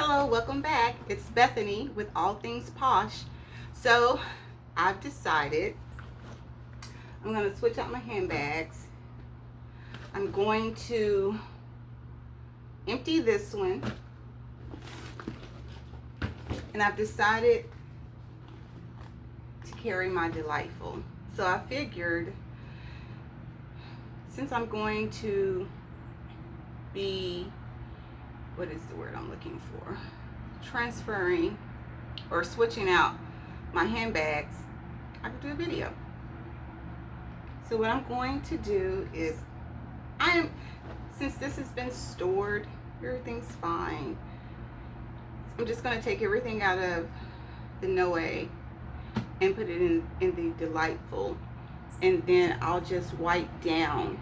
Hello, welcome back. It's Bethany with All Things Posh. So I've decided I'm going to switch out my handbags. I'm going to empty this one, and I've decided to carry my Delightful. So I figured, since I'm going to be, what is the word I'm looking for? Transferring or switching out my handbags, I could do a video. So what I'm going to do is, since this has been stored, everything's fine. I'm just going to take everything out of the Noe and put it in the Delightful, and then I'll just wipe down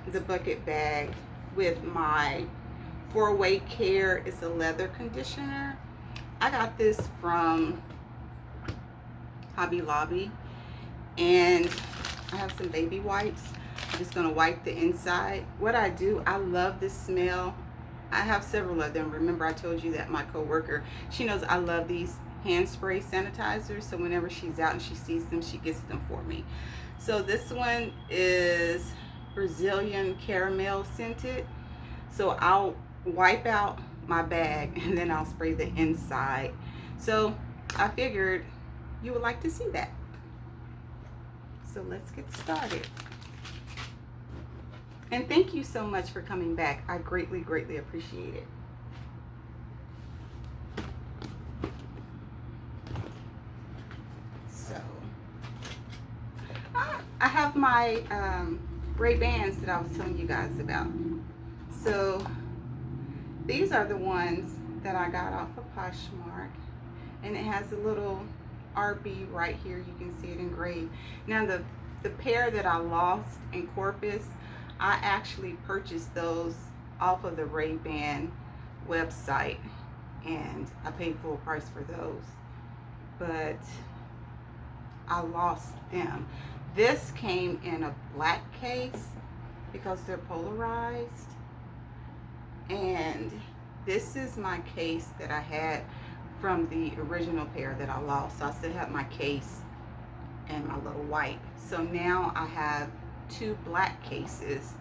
the bucket bag with my 4-Way Care. It's a leather conditioner. I got this from Hobby Lobby, and I have some baby wipes. I'm just going to wipe the inside. What I do, I love this smell. I have several of them. Remember, I told you that my coworker, she knows I love these hand spray sanitizers, so whenever she's out and she sees them, she gets them for me. So this one is Brazilian caramel scented. So I'll wipe out my bag and then I'll spray the inside. So I figured you would like to see that. So let's get started. And thank you so much for coming back. I greatly, greatly appreciate it. So I have my Ray-Bans that I was telling you guys about. So these are the ones that I got off of Poshmark, and it has a little RB right here. You can see it engraved. Now the pair that I lost in Corpus, I actually purchased those off of the Ray-Ban website, and I paid full price for those, but I lost them. This came in a black case because they're polarized, and this is my case that I had from the original pair that I lost. So I still have my case and my little white. So now I have two black cases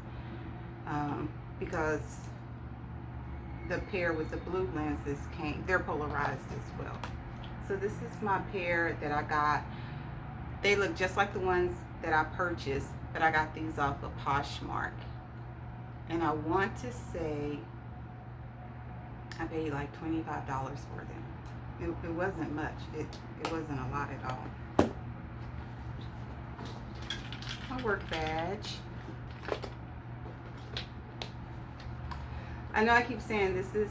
because the pair with the blue lenses they're polarized as well. So this is my pair that I got. They look just like the ones that I purchased, but I got these off of Poshmark. And I want to say I paid like $25 for them. It wasn't much. It wasn't a lot at all. My work badge. I know I keep saying this is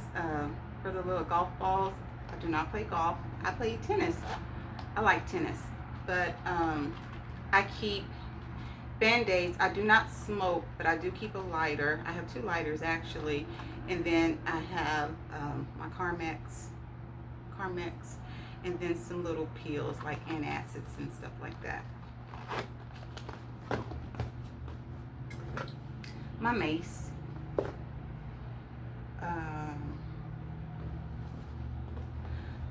for the little golf balls. I do not play golf. I play tennis. I like tennis. But I keep Band-Aids. I do not smoke, but I do keep a lighter. I have 2 lighters actually. And then I have my Carmex, and then some little peels like antacids and stuff like that. My mace.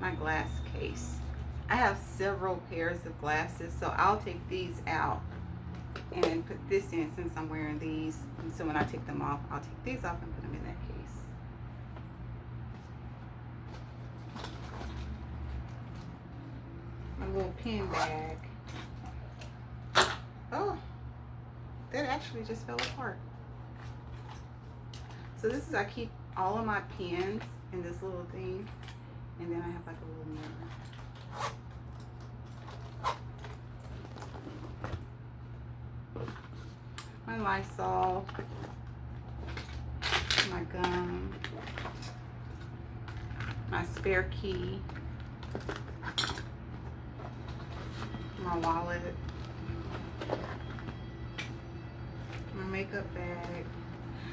My glass case. I have several pairs of glasses, so I'll take these out and put this in since I'm wearing these. And so when I take them off, I'll take these off and put them in that case. My little pen bag. Oh, that actually just fell apart. So this is, I keep all of my pens in this little thing, and then I have like a little mirror. My Lysol, my gum, my spare key, my wallet, my makeup bag.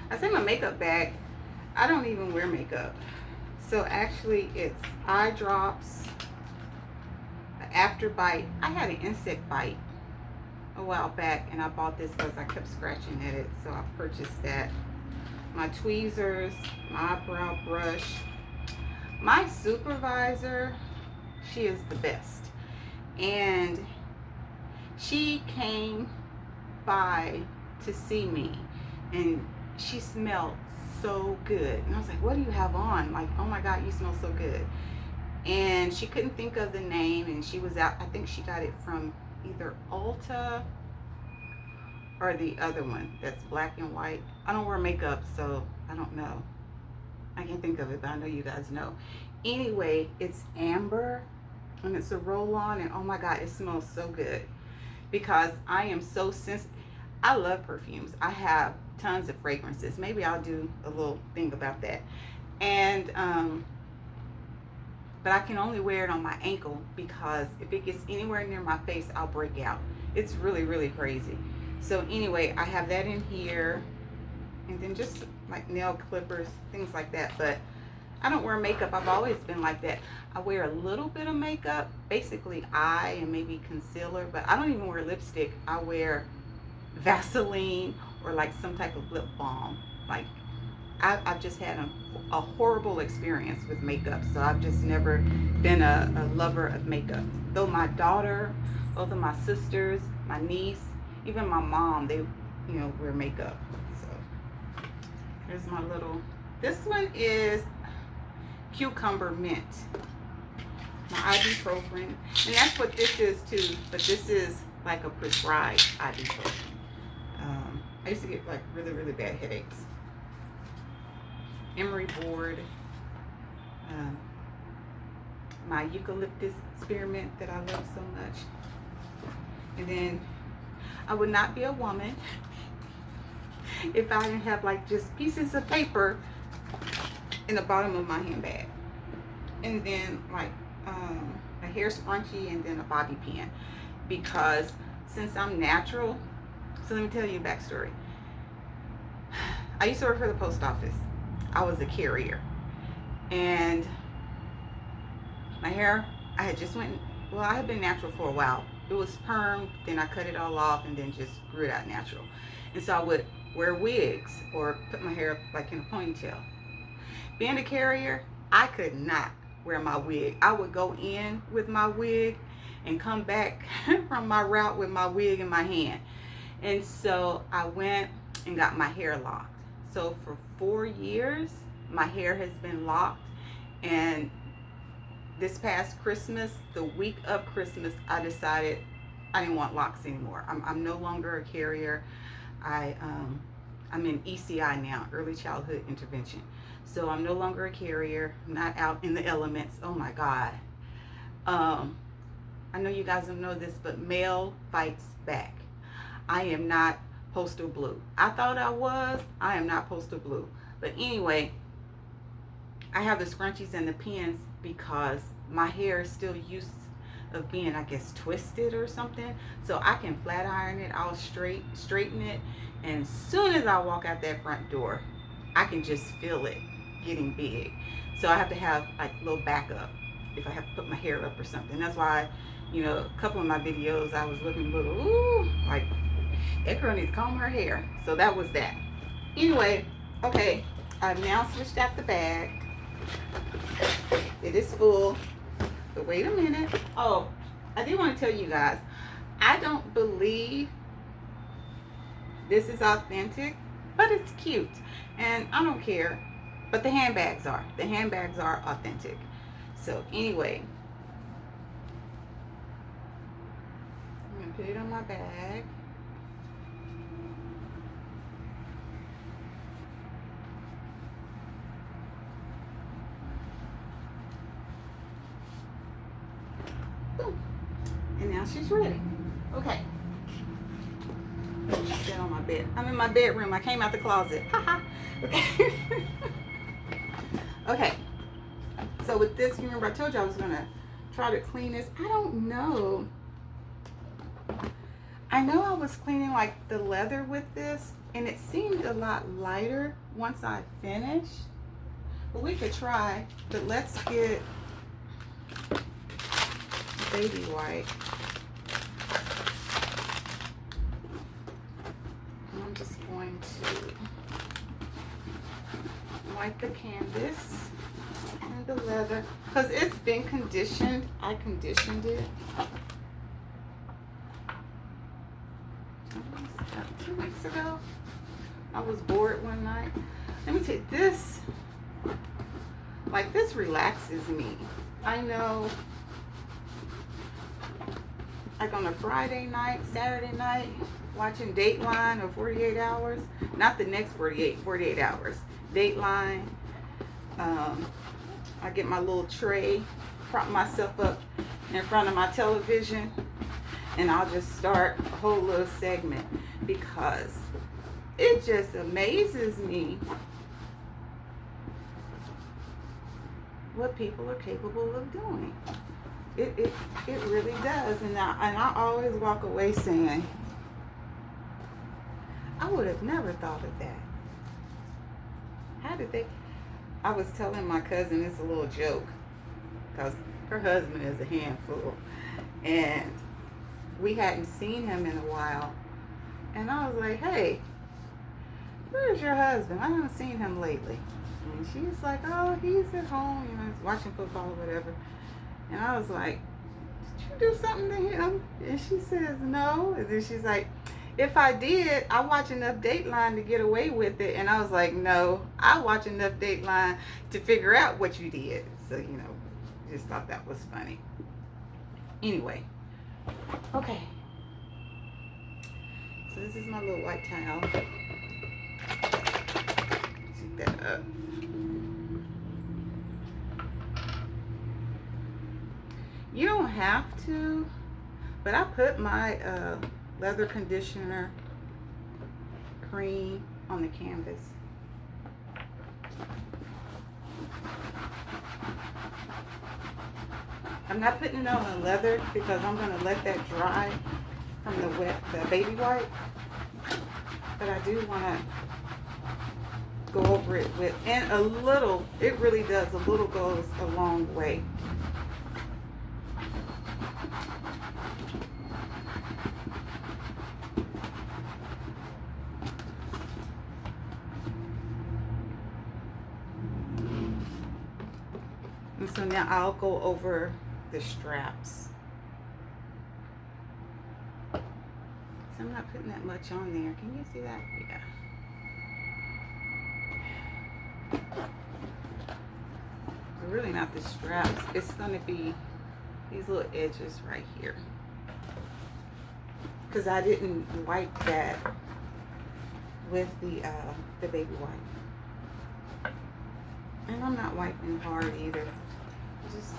I say my makeup bag, I don't even wear makeup. So actually it's eye drops, an after bite. I had an insect bite a while back, and I bought this because I kept scratching at it, so I purchased that. My tweezers, my eyebrow brush, My supervisor, she is the best. And she came by to see me, and she smelled so good. And I was like, what do you have on? Like, oh my God, you smell so good. And she couldn't think of the name, and she was out, I think she got it from either Ulta or the other one that's black and white. I don't wear makeup, so I don't know. I can't think of it, but I know you guys know. Anyway, it's amber, and it's a roll-on, and oh my God, it smells so good. Because I am so sensitive. I love perfumes. I have tons of fragrances. Maybe I'll do a little thing about that. And but I can only wear it on my ankle, because if it gets anywhere near my face, I'll break out. It's really, really crazy. So anyway, I have that in here, and then just like nail clippers, things like that. But I don't wear makeup. I've always been like that. I wear a little bit of makeup, basically eye and maybe concealer, but I don't even wear lipstick. I wear Vaseline or like some type of lip balm. Like I've just had a horrible experience with makeup, so I've just never been a lover of makeup. Though my daughter, both of my sisters, my niece, even my mom, they wear makeup. So here's my little, this one is cucumber mint, my ibuprofen, and that's what this is too, but this is like a prescribed ibuprofen. I used to get like really, really bad headaches. Emery board, my eucalyptus spearmint that I love so much. And then I would not be a woman if I didn't have like just pieces of paper in the bottom of my handbag. And then like a hair scrunchie, and then a bobby pin, because since I'm natural, so let me tell you a backstory. I used to work for the post office. I was a carrier, and my hair, I had just I had been natural for a while. It was perm, then I cut it all off, and then just grew it out natural. And so I would wear wigs or put my hair up like in a ponytail. Being a carrier, I could not wear my wig. I would go in with my wig and come back from my route with my wig in my hand. And so I went and got my hair locked. So for 4 years, my hair has been locked. And this past Christmas, the week of Christmas, I decided I didn't want locks anymore. I'm no longer a carrier. I'm in ECI now, early childhood intervention. So I'm no longer a carrier. I'm not out in the elements. Oh my God. I know you guys don't know this, but male fights back. I am not postal blue. I thought I was. I am not postal blue. But anyway, I have the scrunchies and the pins because my hair is still used of being, I guess, twisted or something. So I can flat iron it. I'll straighten it. And as soon as I walk out that front door, I can just feel it getting big. So I have to have like a little backup if I have to put my hair up or something. That's why, a couple of my videos, I was looking a little, ooh, like, that girl needs to comb her hair. So that was that. Anyway, okay, I've now switched out the bag. It is full. But wait a minute. Oh, I did want to tell you guys, I don't believe this is authentic, but it's cute. And I don't care. But the handbags are. The handbags are authentic. So anyway, I'm going to put it on my bag. Boom. And now she's ready. Okay. Sit on my bed. I'm in my bedroom. I came out the closet. Haha. Okay. Okay. So with this, you remember I told you I was going to try to clean this. I don't know. I know I was cleaning like the leather with this, and it seemed a lot lighter once I finished. But we could try. But let's get baby white. I'm just going to wipe the canvas and the leather because it's been conditioned. I conditioned it 2 weeks ago. I was bored one night. Let me take this. Like, this relaxes me. I know, like on a Friday night, Saturday night, watching Dateline or 48 Hours. Not the next 48 hours. Dateline. I get my little tray, prop myself up in front of my television, and I'll just start a whole little segment because it just amazes me what people are capable of doing. It really does. And I always walk away saying, I would have never thought of that. How did they? I was telling my cousin, it's a little joke, because her husband is a handful, and we hadn't seen him in a while, and I was like, hey, where's your husband? I haven't seen him lately. And she's like, oh, he's at home, you know, watching football or whatever. And I was like, did you do something to him? And she says, no. And then she's like, if I did, I watch enough Dateline to get away with it. And I was like, no, I watch enough Dateline to figure out what you did. So, you know, just thought that was funny. Anyway, okay. So this is my little white towel. Take that up. You don't have to, but I put my leather conditioner cream on the canvas. I'm not putting it on the leather because I'm going to let that dry from the baby wipe. But I do want to go over it with, and a little, it really does, a little goes a long way. And so now I'll go over the straps. So I'm not putting that much on there. Can you see that? Yeah. But really not the straps. It's going to be these little edges right here. Because I didn't wipe that with the baby wipe. And I'm not wiping hard either. Just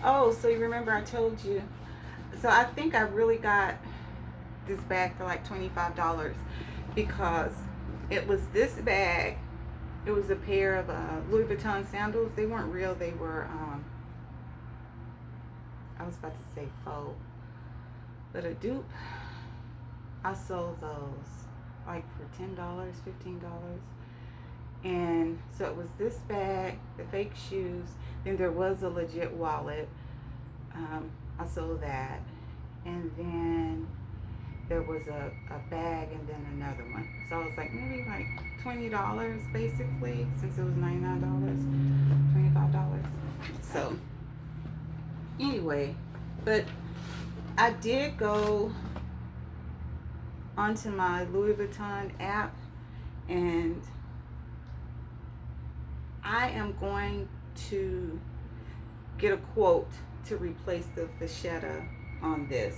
oh, so you remember I told you. So I think I really got this bag for like $25 because it was this bag. It was a pair of Louis Vuitton sandals. They weren't real. They were, I was about to say faux, but a dupe. I sold those like for $10, $15. And so it was this bag, the fake shoes, then there was a legit wallet. I sold that. And then there was a bag and then another one. So I was like, maybe like $20 basically, since it was $99, $25. So anyway, but I did go onto my Louis Vuitton app, and I am going to get a quote to replace the fascetta on this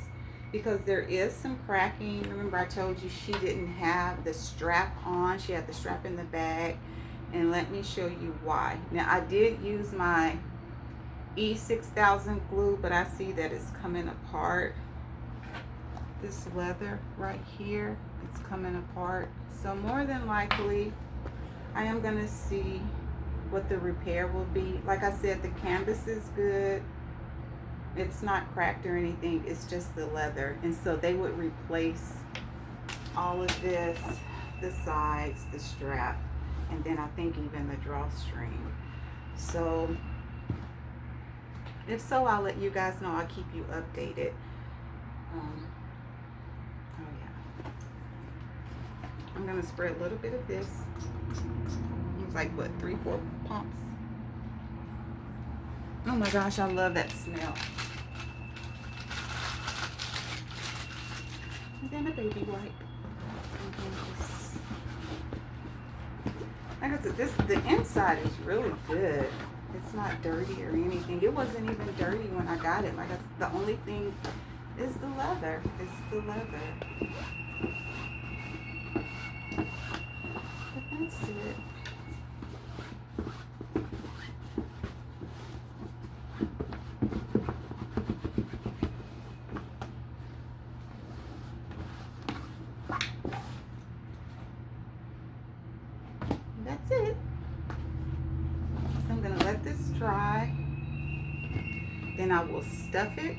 because there is some cracking. Remember I told you she didn't have the strap on. She had the strap in the bag, and let me show you why. Now I did use my E6000 glue, but I see that it's coming apart. This leather right here, it's coming apart. So more than likely I am going to see what the repair will be. Like I said, the canvas is good. It's not cracked or anything. It's just the leather. And so they would replace all of this, the sides, the strap, and then I think even the drawstring. So if so, I'll let you guys know. I'll keep you updated. Oh yeah. I'm gonna spread a little bit of this. It's like what, 3-4 pumps. Oh my gosh, I love that smell. And then a baby wipe. And then just, like I said, the inside is really good. It's not dirty or anything. It wasn't even dirty when I got it. Like the only thing is the leather. It's the leather. But that's it. That's it. So I'm gonna let this dry. Then I will stuff it.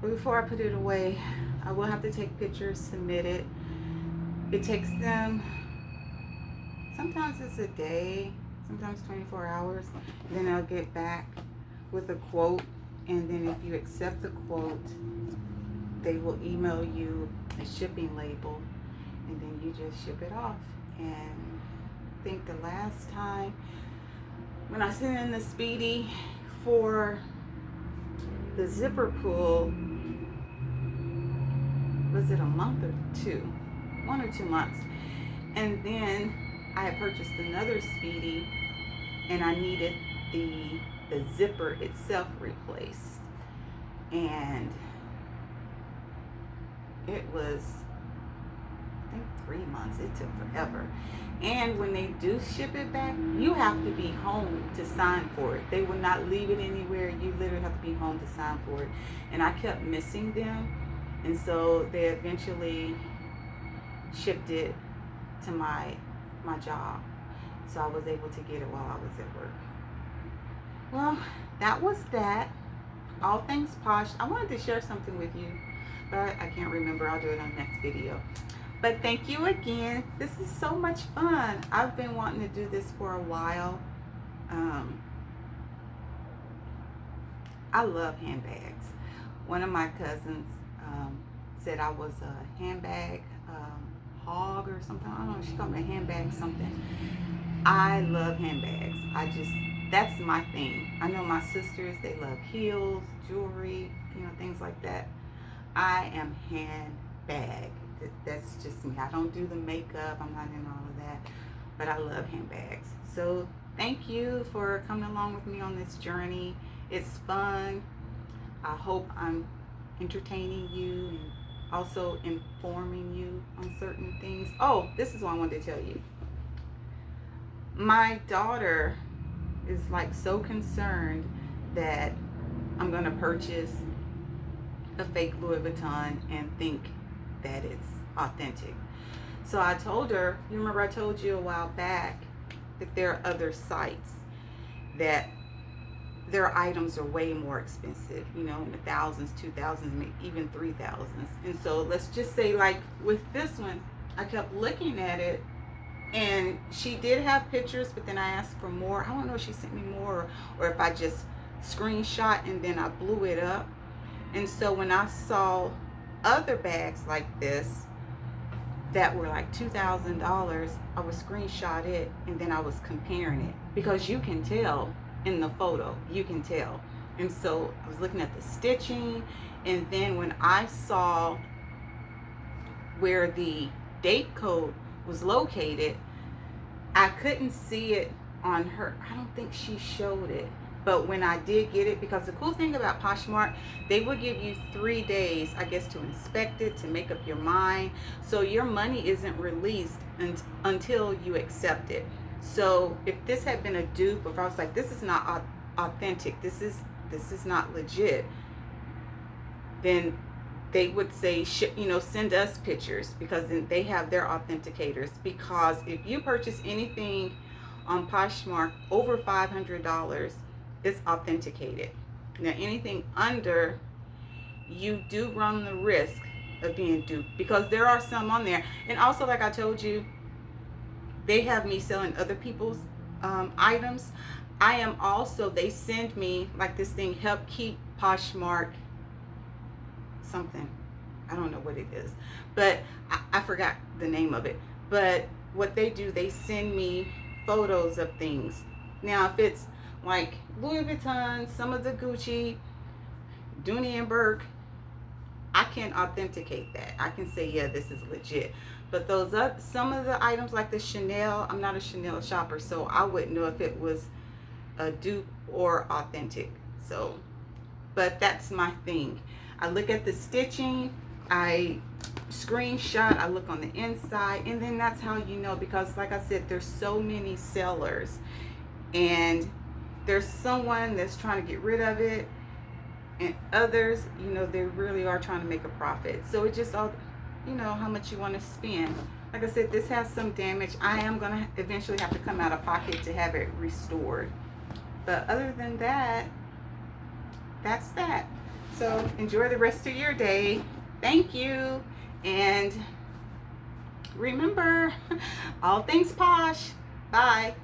But before I put it away, I will have to take pictures, submit it. It takes them, sometimes it's a day, sometimes 24 hours. Then I'll get back with a quote. And then if you accept the quote, they will email you a shipping label. And then you just ship it off. And I think the last time when I sent in the Speedy for the zipper pull, was it a month or two? 1 or 2 months. And then I had purchased another Speedy and I needed the zipper itself replaced. And it was, I think, 3 months. It took forever. And when they do ship it back, you have to be home to sign for it. They will not leave it anywhere. You literally have to be home to sign for it. And I kept missing them. And so they eventually shipped it to my job. So I was able to get it while I was at work. Well, that was that. All things Posh. I wanted to share something with you, but I can't remember. I'll do it on the next video. But thank you again. This is so much fun. I've been wanting to do this for a while. I love handbags. One of my cousins said I was a handbag hog or something. I don't know. She called me a handbag something. I love handbags. That's my thing. I know my sisters, they love heels, jewelry, things like that. I am handbag. That's just me. I don't do the makeup. I'm not in all of that. But I love handbags. So thank you for coming along with me on this journey. It's fun. I hope I'm entertaining you and also informing you on certain things. Oh, this is what I wanted to tell you. My daughter is like so concerned that I'm going to purchase a fake Louis Vuitton and think that it's authentic. So I told her, you remember I told you a while back that there are other sites that their items are way more expensive, in the thousands, 2,000, even 3,000s. And so let's just say, like with this one, I kept looking at it and she did have pictures, but then I asked for more. I don't know if she sent me more or if I just screenshot and then I blew it up. And so when I saw other bags like this that were like $2,000, I would screenshot it and then I was comparing it, because you can tell in the photo, you can tell. And so I was looking at the stitching, and then when I saw where the date code was located, I couldn't see it on her. I don't think she showed it. But when I did get it, because the cool thing about Poshmark, they will give you 3 days, I guess, to inspect it, to make up your mind. So your money isn't released until you accept it. So if this had been a dupe, if I was like, this is not authentic, this is not legit, then they would say, send us pictures, because then they have their authenticators. Because if you purchase anything on Poshmark over $500, it's authenticated. Now anything under, you do run the risk of being duped, because there are some on there. And also, like I told you, they have me selling other people's items. I am also, they send me like this thing, help keep Poshmark something. I don't know what it is, but I forgot the name of it. But what they do, they send me photos of things. Now, if it's like Louis Vuitton, some of the Gucci, Dooney and Burke, I can authenticate that. I can say, yeah, this is legit. But those some of the items like the Chanel, I'm not a Chanel shopper, so I wouldn't know if it was a dupe or authentic. So, but that's my thing. I look at the stitching, I screenshot, I look on the inside, and then that's how you know, because like I said, there's so many sellers, and there's someone that's trying to get rid of it, and others, you know, they really are trying to make a profit. So it just all, you know, how much you want to spend. Like I said, this has some damage. I am going to eventually have to come out of pocket to have it restored. But other than that, that's that. So enjoy the rest of your day. Thank you. And remember, all things posh. Bye.